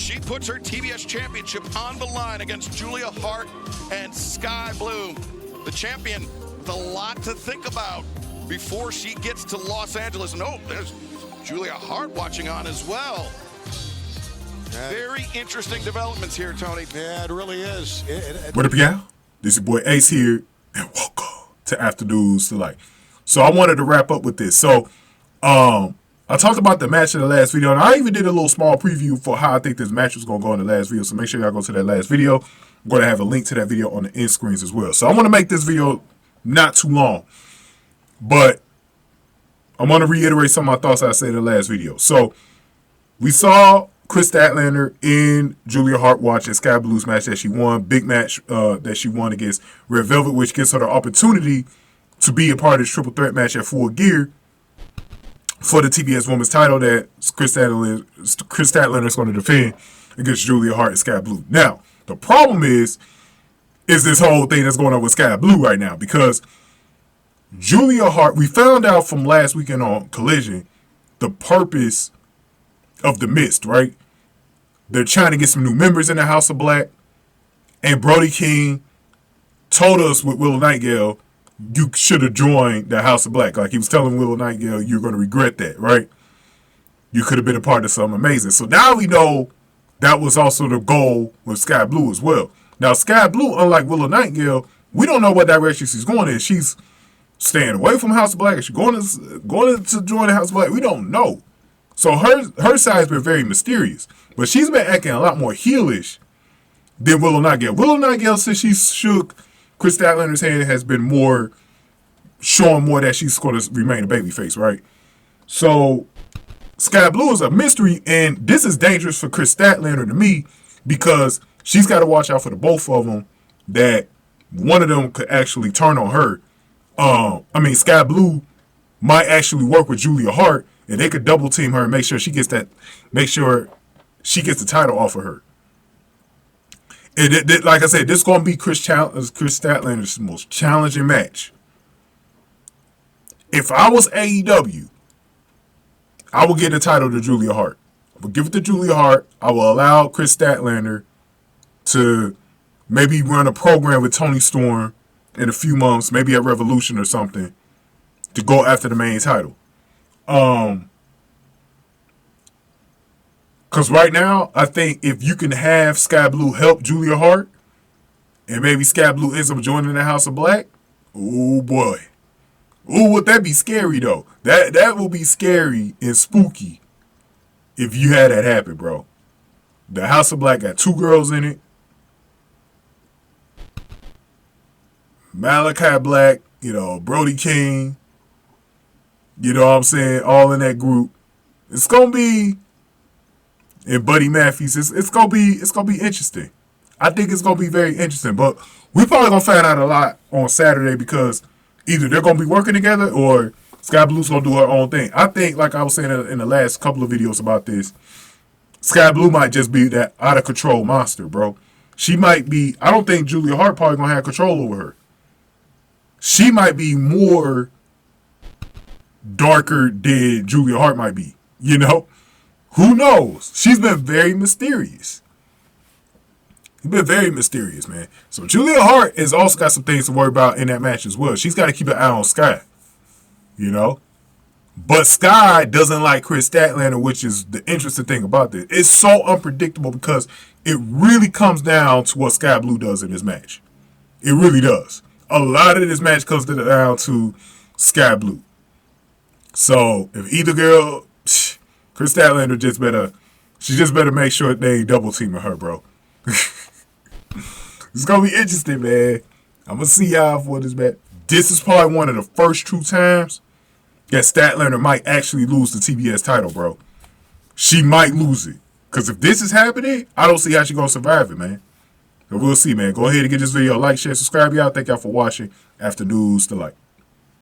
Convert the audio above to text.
She puts her TBS championship on the line against Julia Hart and Skye Blue. The champion with a lot to think about before she gets to Los Angeles. And oh, there's Julia Hart watching on as well. Very interesting developments here, Tony. Yeah, it really is. What up, y'all? This is your boy Ace here, and welcome to Afternoons Delight. So I wanted to wrap up with this. So, I talked about the match in the last video, and I even did a little small preview for how I think this match was going to go in the last video. So make sure y'all go to that last video. I'm going to have a link to that video on the end screens as well. So I want to make this video not too long, but I want to reiterate some of my thoughts I said in the last video. So we saw Kris Statlander in Julia Hart watching Skye Blue's match that she won, big match that she won against Red Velvet, which gives her the opportunity to be a part of this triple threat match at Full Gear for the TBS Women's Title that Kris Statlander is going to defend against Julia Hart and Skye Blue. Now, the problem is this whole thing that's going on with Skye Blue right now, because Julia Hart, we found out from last weekend on Collision the purpose of the Mist, right? They're trying to get some new members in the House of Black, and Brody King told us with Willow Nightingale, you should have joined the House of Black. Like he was telling Willow Nightingale, you're going to regret that, right? You could have been a part of something amazing. So now we know that was also the goal with Skye Blue as well. Now, Skye Blue, unlike Willow Nightingale, we don't know what direction she's going in. She's staying away from House of Black. Is she going to join the House of Black? We don't know. So her side's been very mysterious. But she's been acting a lot more heelish than Willow Nightingale. Willow Nightingale, since she shook Kris Statlander's hand, has been showing more that she's going to remain a babyface, right? So Skye Blue is a mystery, and this is dangerous for Kris Statlander to me, because she's got to watch out for the both of them, that one of them could actually turn on her. Skye Blue might actually work with Julia Hart, and they could double team her and make sure she gets the title off of her. And like I said, this is going to be Kris Statlander's most challenging match. If I was AEW, I would give the title to Julia Hart. I would give it to Julia Hart. I will allow Kris Statlander to maybe run a program with Toni Storm in a few months, maybe at Revolution or something, to go after the main title. Because right now, I think if you can have Skye Blue help Julia Hart, and maybe Skye Blue ends up joining the House of Black, oh boy. Ooh, would that be scary, though? That will be scary and spooky if you had that happen, bro. The House of Black got two girls in it. Malachi Black, Brody King, you know what I'm saying, all in that group. It's going to be, and Buddy Matthews, it's going to be interesting. I think it's going to be very interesting, but we're probably going to find out a lot on Saturday, because either they're going to be working together or Skye Blue's going to do her own thing. I think, like I was saying in the last couple of videos about this, Skye Blue might just be that out-of-control monster, bro. She might be, I don't think Julia Hart probably going to have control over her. She might be more darker than Julia Hart might be, Who knows? She's been very mysterious. She's been very mysterious, man. So Julia Hart has also got some things to worry about in that match as well. She's got to keep an eye on Skye, But Skye doesn't like Kris Statlander, which is the interesting thing about this. It's so unpredictable because it really comes down to what Skye Blue does in this match. It really does. A lot of this match comes down to Skye Blue. So if either girl, Kris Statlander just better make sure they ain't double teaming her, bro. It's gonna be interesting, man. I'm gonna see y'all for this match. This is probably one of the first true times that Statlander might actually lose the TBS title, bro. She might lose it. Because if this is happening, I don't see how she's gonna survive it, man. So we'll see, man. Go ahead and get this video a like, share, subscribe, y'all. Thank y'all for watching. Afternoons Delight.